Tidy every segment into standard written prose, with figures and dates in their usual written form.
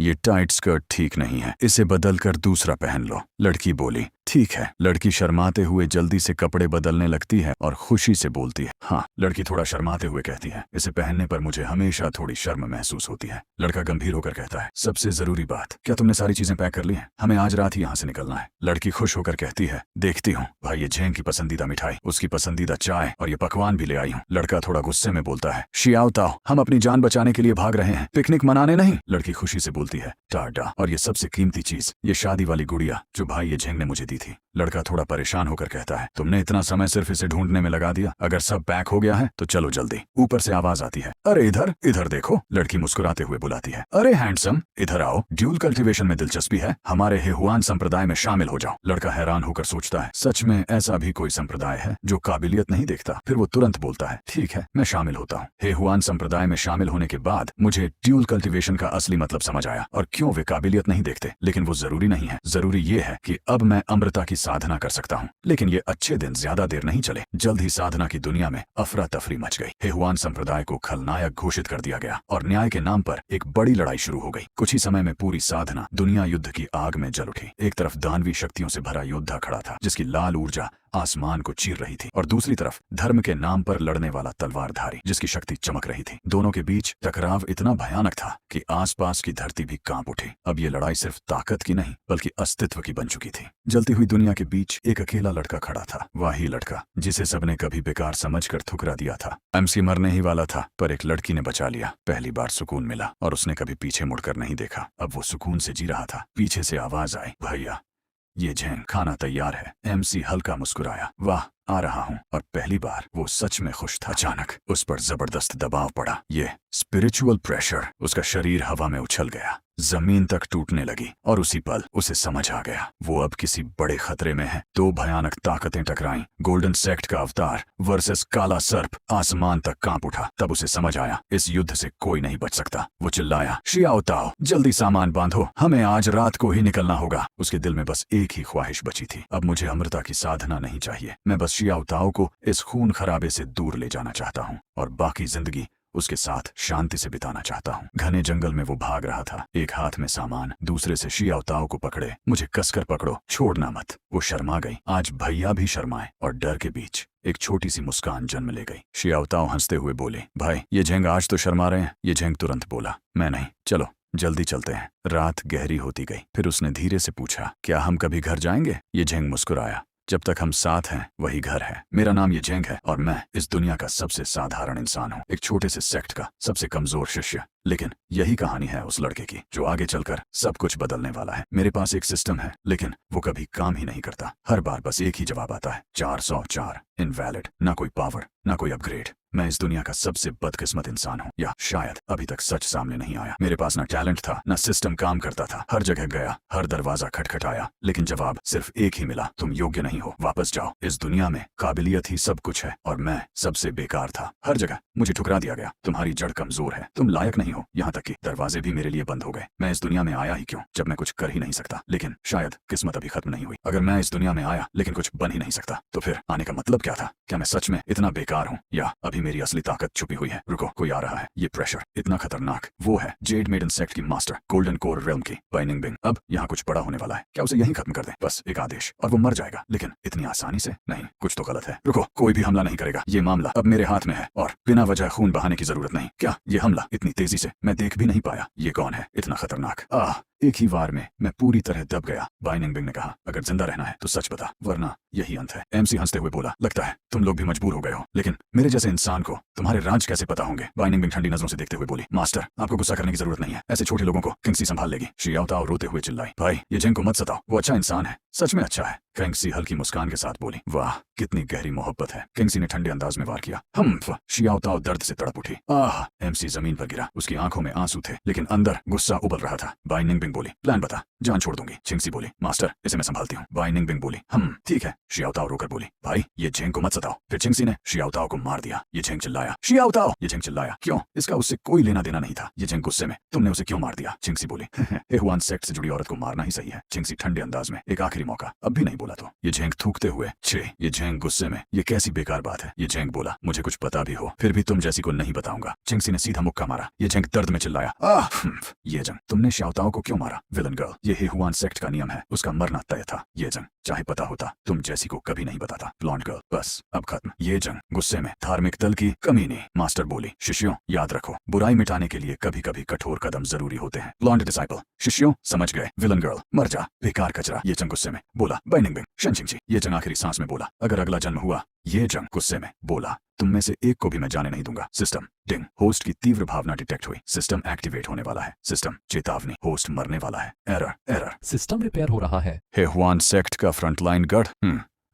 ये tight skirt ठीक नहीं है, इसे बदल कर दूसरा पहन लो। लड़की बोली, ठीक है। लड़की शर्माते हुए जल्दी से कपड़े बदलने लगती है और खुशी से बोलती है, हाँ। लड़की थोड़ा शर्माते हुए कहती है, इसे पहनने पर मुझे हमेशा थोड़ी शर्म महसूस होती है। लड़का गंभीर होकर कहता है, सबसे जरूरी बात, क्या तुमने सारी चीजें पैक कर ली हैं? हमें आज रात ही यहाँ से निकलना है। लड़की खुश होकर कहती है, देखती हूँ भाई, ये झेंग की पसंदीदा मिठाई, उसकी पसंदीदा चाय और ये पकवान भी ले आई हूँ। लड़का थोड़ा गुस्से में बोलता है, शियाओ ताओ, हम अपनी जान बचाने के लिए भाग रहे हैं, पिकनिक मनाने नहीं। लड़की खुशी से बोलती है, टाटा, और ये सबसे कीमती चीज, ये शादी वाली गुड़िया जो भाई ये झेंग ने मुझे दी थी। लड़का थोड़ा परेशान होकर कहता है, तुमने इतना समय सिर्फ इसे ढूंढने में लगा दिया, अगर सब पैक हो गया है तो चलो जल्दी। ऊपर से आवाज आती है, अरे इधर इधर देखो। लड़की मुस्कुराते हुए बुलाती है, अरे हैंडसम, इधर आओ, ड्यूल कल्टीवेशन में दिलचस्पी है, हमारे हेहुआन संप्रदाय में शामिल हो जाओ। लड़का हैरान होकर सोचता है, सच में ऐसा भी कोई संप्रदाय है जो काबिलियत नहीं देखता? फिर वो तुरंत बोलता है, ठीक है, मैं शामिल होता हूँ। हेहुआन संप्रदाय में शामिल होने के बाद मुझे ड्यूल कल्टीवेशन का असली मतलब समझ आया और क्यों वे काबिलियत नहीं देखते। लेकिन वो जरूरी नहीं है, जरूरी ये है कि अब मैं अमृता की साधना कर सकता हूँ। लेकिन ये अच्छे दिन ज्यादा देर नहीं चले, जल्द ही साधना की दुनिया में अफरा तफरी मच गई। हेहुआन संप्रदाय को खलनायक घोषित कर दिया गया और न्याय के नाम पर एक बड़ी लड़ाई शुरू हो गई। कुछ ही समय में पूरी साधना दुनिया युद्ध की आग में जल उठी। एक तरफ दानवी शक्तियों से भरा योद्धा खड़ा था जिसकी लाल ऊर्जा आसमान को चीर रही थी, और दूसरी तरफ धर्म के नाम पर लड़ने वाला तलवारधारी जिसकी शक्ति चमक रही थी। दोनों के बीच टकराव इतना भयानक था कि आसपास की धरती भी कांप उठी। अब ये लड़ाई सिर्फ ताकत की नहीं बल्कि अस्तित्व की बन चुकी थी। जलती हुई दुनिया के बीच एक अकेला लड़का खड़ा था, वही लड़का जिसे सबने कभी बेकार समझकर ठुकरा दिया था। एमसी मरने ही वाला था, पर एक लड़की ने बचा लिया। पहली बार सुकून मिला और उसने कभी पीछे मुड़कर नहीं देखा। अब वो सुकून से जी रहा था। पीछे से आवाज आई, भैया ये झेंग, खाना तैयार है। एमसी हल्का मुस्कुराया, वाह, आ रहा हूँ। और पहली बार वो सच में खुश था। अचानक उस पर जबरदस्त दबाव पड़ा, ये स्पिरिचुअल प्रेशर। उसका शरीर हवा में उछल गया, जमीन तक टूटने लगी, और उसी पल उसे समझ आ गया वो अब किसी बड़े खतरे में है। दो भयानक ताकतें टकराईं, गोल्डन सेक्ट का अवतार वर्सेस काला सर्प। आसमान तक कांप उठा। तब उसे समझ आया, इस युद्ध से कोई नहीं बच सकता। वो चिल्लाया, शियाओ ताओ, जल्दी सामान बांधो, हमें आज रात को ही निकलना होगा। उसके दिल में बस एक ही ख्वाहिश बची थी, अब मुझे अमृता की साधना नहीं चाहिए, मैं बस शियाओ ताओ को इस खून खराबे से दूर ले जाना चाहता हूँ और बाकी जिंदगी उसके साथ शांति से बिताना चाहता हूँ। घने जंगल में वो भाग रहा था, एक हाथ में सामान, दूसरे से शियाओ ताओ को पकड़े। मुझे कसकर पकड़ो, छोड़ना मत। वो शर्मा गई। आज भैया भी शर्माए, और डर के बीच एक छोटी सी मुस्कान जन्म ले गई। शियाओ ताओ हंसते हुए बोले, भाई ये झेंग आज तो शर्मा रहे हैं। ये झेंग तुरंत बोला, मैं नहीं, चलो जल्दी चलते हैं। रात गहरी होती गई। फिर उसने धीरे से पूछा, क्या हम कभी घर जाएंगे? ये झेंग मुस्कुराया, जब तक हम साथ हैं वही घर है। मेरा नाम ये झेंग है और मैं इस दुनिया का सबसे साधारण इंसान हूँ, एक छोटे से सेक्ट का सबसे कमजोर शिष्य। लेकिन यही कहानी है उस लड़के की जो आगे चलकर सब कुछ बदलने वाला है। मेरे पास एक सिस्टम है, लेकिन वो कभी काम ही नहीं करता। हर बार बस एक ही जवाब आता है, 404, इनवैलिड। ना कोई पावर, ना कोई अपग्रेड। मैं इस दुनिया का सबसे बदकिस्मत इंसान हूँ, या शायद अभी तक सच सामने नहीं आया। मेरे पास ना टैलेंट था, ना सिस्टम काम करता था। हर जगह गया, हर दरवाजा खटखटाया, लेकिन जवाब सिर्फ एक ही मिला, तुम योग्य नहीं हो, वापस जाओ। इस दुनिया में काबिलियत ही सब कुछ है और मैं सबसे बेकार था। हर जगह मुझे ठुकरा दिया गया, तुम्हारी जड़ कमजोर है, तुम लायक नहीं हो। यहाँ तक कि दरवाजे भी मेरे लिए बंद हो गए। मैं इस दुनिया में आया ही क्यों जब मैं कुछ कर ही नहीं सकता? लेकिन शायद किस्मत अभी खत्म नहीं हुई। अगर मैं इस दुनिया में आया लेकिन कुछ बन ही नहीं सकता, तो फिर आने का मतलब क्या था? क्या मैं सच में इतना बेकार हूँ, या अभी मेरी असली ताकत छुपी हुई है? रुको, कोई आ रहा है। ये प्रेशर इतना खतरनाक। वो है जेड मेडन सेक्ट की मास्टर, गोल्डन कोर रेल्म की बाइनिंग बिंग। अब यहाँ कुछ बड़ा होने वाला है। क्या उसे यहीं खत्म कर दें? बस एक आदेश और वो मर जाएगा। लेकिन इतनी आसानी से नहीं, कुछ तो गलत है। रुको, कोई भी हमला नहीं करेगा। ये मामला अब मेरे हाथ में है और बिना वजह खून बहाने की जरूरत नहीं। क्या ये हमला इतनी तेजी से मैं देख भी नहीं पाया? ये कौन है इतना खतरनाक? एक ही वार में मैं पूरी तरह दब गया। बाइनिंग बिंग ने कहा, अगर जिंदा रहना है तो सच बता, वरना यही अंत है। एमसी हंसते हुए बोला, लगता है तुम लोग भी मजबूर हो गए हो, लेकिन मेरे जैसे इंसान को तुम्हारे राज कैसे पता होंगे? बाइनिंग बिंग ठंडी नजरों से देखते हुए बोली, मास्टर आपको गुस्सा करने की जरूरत नहीं है, ऐसे छोटे लोगों को किंगसी संभाल लेगी। शियाओ ताओ रोते हुए चिल्लाई, भाई ये झेंग को मत सताओ, वो अच्छा इंसान है, सच में अच्छा है। किंगसी हल्की मुस्कान के साथ बोली, वाह कितनी गहरी मोहब्बत है। किंगसी ने ठंडे अंदाज में वार किया। शियाओ ताओ दर्द से तड़प उठी। एमसी जमीन पर गिरा। उसकी आंखों में आंसू थे, लेकिन अंदर गुस्सा उबल रहा था। बाइनिंग बिंग बोली, प्लान बता, जान छोड़ दूंगी। चिंगसी बोली, मास्टर इसे मैं संभालती हूँ। बाइनिंग बिंग बोली, ठीक है। शियाओ ताओ रोकर बोली, भाई ये झेंग को मत सताओ। फिर चिंगसी ने शियाओ ताओ को मार दिया। ये झेंग चिल्लाया, शियाओ ताओ। ये झेंग चिल्लाया, क्यों? इसका उससे कोई लेना देना नहीं था। ये झेंग गुस्से में, तुमने उसे क्यों मार दिया? चिंगसी बोली, हेहुआन सेक्ट से जुड़ी औरत को मारना ही सही है। चिंगसी ठंडे अंदाज में, एक आखिरी मौका, अब भी नहीं बोली। बोला तो। ये झेंग थूकते हुए, छे ये झेंग गुस्से में, ये कैसी बेकार बात है। ये झेंग बोला, मुझे कुछ पता भी हो फिर भी तुम जैसी को नहीं बताऊंगा। चिंगसी ने सीधा मुक्का मारा। ये झेंग दर्द में चिल्लाया, आह! ये जंग, तुमने शाओताओ को क्यों मारा? विलन गर्ल, ये हेहुआन सेक्ट का नियम है, उसका मरना तय था। ये जंग, चाहे पता होता तुम जैसी को कभी नहीं बताता। ब्लॉन्ड गर्ल, बस अब खत्म। ये जंग गुस्से में, धार्मिक दल की कमीनी। मास्टर बोली, शिष्यों याद रखो, बुराई मिटाने के लिए कभी कभी कठोर कदम जरूरी होते हैं। ब्लॉन्ड डिसाइपल, शिष्यों समझ गए। विलन गर्ल, मर जा बेकार कचरा। ये जंग गुस्से में बोला, बाइनिंग बिंग शनचिंगची। ये जंग आखिरी सांस में बोला, अगर अगला जन्म हुआ। ये जंग गुस्से में बोला, तुम में से एक को भी मैं जाने नहीं दूंगा। सिस्टम डिंग, होस्ट की तीव्र भावना डिटेक्ट हुई। सिस्टम एक्टिवेट होने वाला है। सिस्टम चेतावनी, होस्ट मरने वाला है। एरर एरर, सिस्टम रिपेयर हो रहा है। हेहुआन सेक्ट का फ्रंटलाइन गार्ड,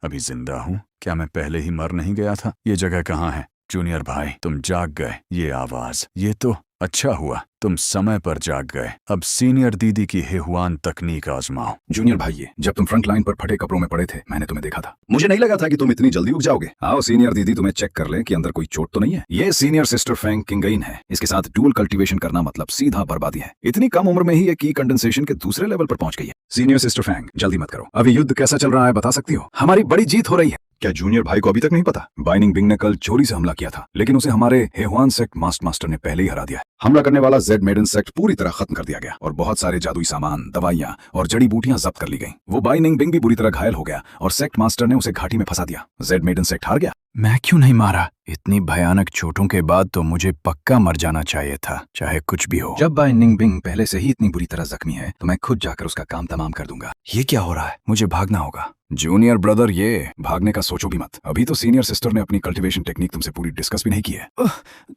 अभी जिंदा हूँ? क्या मैं पहले ही मर नहीं गया था? ये जगह कहाँ है? जूनियर भाई तुम जाग गए। ये आवाज, ये तो अच्छा हुआ तुम समय पर जाग गए। अब सीनियर दीदी की हेहुआन तकनीक आजमाओ। जूनियर भाई, ये जब तुम फ्रंट लाइन पर फटे कपड़ों में पड़े थे मैंने तुम्हें देखा था। मुझे नहीं लगा था कि तुम इतनी जल्दी उग जाओगे। आओ सीनियर दीदी तुम्हें चेक कर ले कि अंदर कोई चोट तो नहीं है। ये सीनियर सिस्टर फैंग किंगइन है। इसके साथ डुअल कल्टीवेशन करना मतलब सीधा बर्बादी है। इतनी कम उम्र में ही ये की कंडेंसेशन के दूसरे लेवल पर पहुंच गई है। सीनियर सिस्टर फैंग जल्दी मत करो, अभी युद्ध कैसा चल रहा है बता सकती हो? हमारी बड़ी जीत हो रही है। क्या जूनियर भाई को अभी तक नहीं पता? बाइनिंग बिंग ने कल चोरी से हमला किया था, लेकिन उसे हमारे हेहुआन सेक्ट मास्टर ने पहले ही हरा दिया। हमला करने वाला जेड मेडन सेक्ट पूरी तरह खत्म कर दिया गया और बहुत सारे जादुई सामान, दवाइयां और जड़ी बूटियां जब्त कर ली गईं। वो बाइनिंग बिंग भी बुरी तरह घायल हो गया और सेक्ट मास्टर ने उसे घाटी में फंसा दिया। जेड मेडन सेक्ट हार गया। मैं क्यों नहीं मारा? इतनी भयानक चोटों के बाद तो मुझे पक्का मर जाना चाहिए था, चाहे कुछ भी हो। जब बाइनिंग बिंग पहले से ही इतनी बुरी तरह जख्मी है तो मैं खुद जाकर उसका काम तमाम कर दूंगा। ये क्या हो रहा है? मुझे भागना होगा। जूनियर ब्रदर, ये भागने का सोचो भी मत। अभी तो सीनियर सिस्टर ने अपनी कल्टीवेशन टेक्निक तुमसे पूरी डिस्कस भी नहीं की है।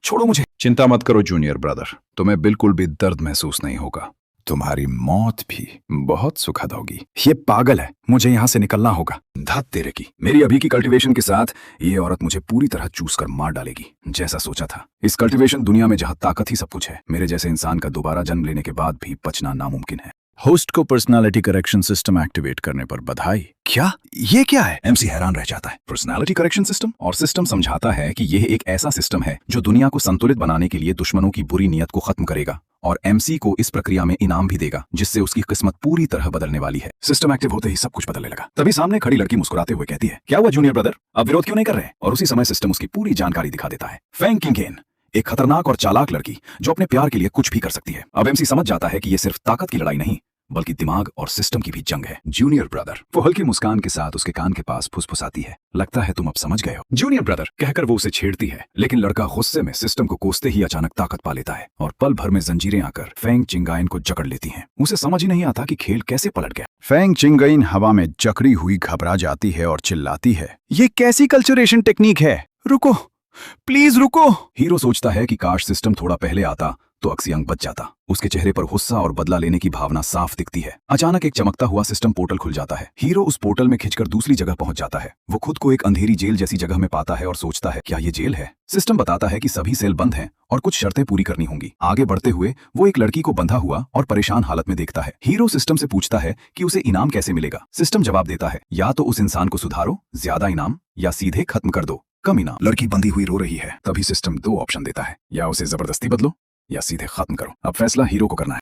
छोड़ो मुझे। चिंता मत करो जूनियर ब्रदर, तुम्हें बिल्कुल भी दर्द महसूस नहीं होगा। तुम्हारी मौत भी बहुत सुखद होगी। ये पागल है, मुझे यहाँ से निकलना होगा। धत तेरे की, मेरी अभी की कल्टीवेशन के साथ ये औरत मुझे पूरी तरह चूस कर मार डालेगी, जैसा सोचा था। इस कल्टीवेशन दुनिया में जहाँ ताकत ही सब कुछ है, मेरे जैसे इंसान का दोबारा जन्म लेने के बाद भी बचना नामुमकिन है। होस्ट को पर्सनालिटी करेक्शन सिस्टम एक्टिवेट करने पर बधाई। क्या? ये क्या है? एमसी हैरान रह जाता है। Personality correction system? और सिस्टम समझाता है कि यह एक ऐसा सिस्टम है जो दुनिया को संतुलित बनाने के लिए दुश्मनों की बुरी नीयत को खत्म करेगा और एमसी को इस प्रक्रिया में इनाम भी देगा, जिससे उसकी किस्मत पूरी तरह बदलने वाली है। सिस्टम एक्टिव होते ही सब कुछ बदलने लगा। तभी सामने खड़ी लड़की मुस्कुराते हुए कहती है, क्या हुआ जूनियर ब्रदर, अब विरोध क्यों नहीं कर रहे? और उसी समय सिस्टम उसकी पूरी जानकारी दिखा देता है। फैंग किंगइन, एक खतरनाक और चालाक लड़की जो अपने प्यार के लिए कुछ भी कर सकती है। अब एमसी समझ जाता है कि ये सिर्फ ताकत की लड़ाई नहीं बल्कि दिमाग और सिस्टम की भी जंग है। जूनियर ब्रदर, वो हल्की मुस्कान के साथ उसके कान के पास फुसफुसाती है, लगता है तुम अब समझ गए हो। जूनियर ब्रदर कहकर वो उसे छेड़ती है, लेकिन लड़का गुस्से में सिस्टम को कोसते ही अचानक ताकत पा लेता है और पल भर में जंजीरें आकर फैंग चिंगाइन को जकड़ लेती हैं। उसे समझ ही नहीं आता कि खेल कैसे पलट गया। फैंग चिंगाइन हवा में जकड़ी हुई घबरा जाती है और चिल्लाती है, ये कैसी कल्चरेशन टेक्निक है? रुको, प्लीज रुको। हीरो सोचता है कि काश सिस्टम थोड़ा पहले आता तो अक्सियंग बच जाता। उसके चेहरे पर गुस्सा और बदला लेने की भावना साफ दिखती है। अचानक एक चमकता हुआ सिस्टम पोर्टल खुल जाता है। हीरो उस पोर्टल में खिंचकर दूसरी जगह पहुंच जाता है। वो खुद को एक अंधेरी जेल जैसी जगह में पाता है और सोचता है, क्या ये जेल है? सिस्टम बताता है कि सभी सेल बंद हैं और कुछ शर्तें पूरी करनी होंगी। आगे बढ़ते हुए वो एक लड़की को बंधा हुआ और परेशान हालत में देखता है। हीरो सिस्टम से पूछता है कि उसे इनाम कैसे मिलेगा। सिस्टम जवाब देता है, या तो उस इंसान को सुधारो, ज्यादा इनाम, या सीधे खत्म कर दो, कम इनाम। लड़की बंधी हुई रो रही है। तभी सिस्टम दो ऑप्शन देता है, या उसे जबरदस्ती बदलो या सीधे खत्म करो। अब फैसला हीरो को करना है।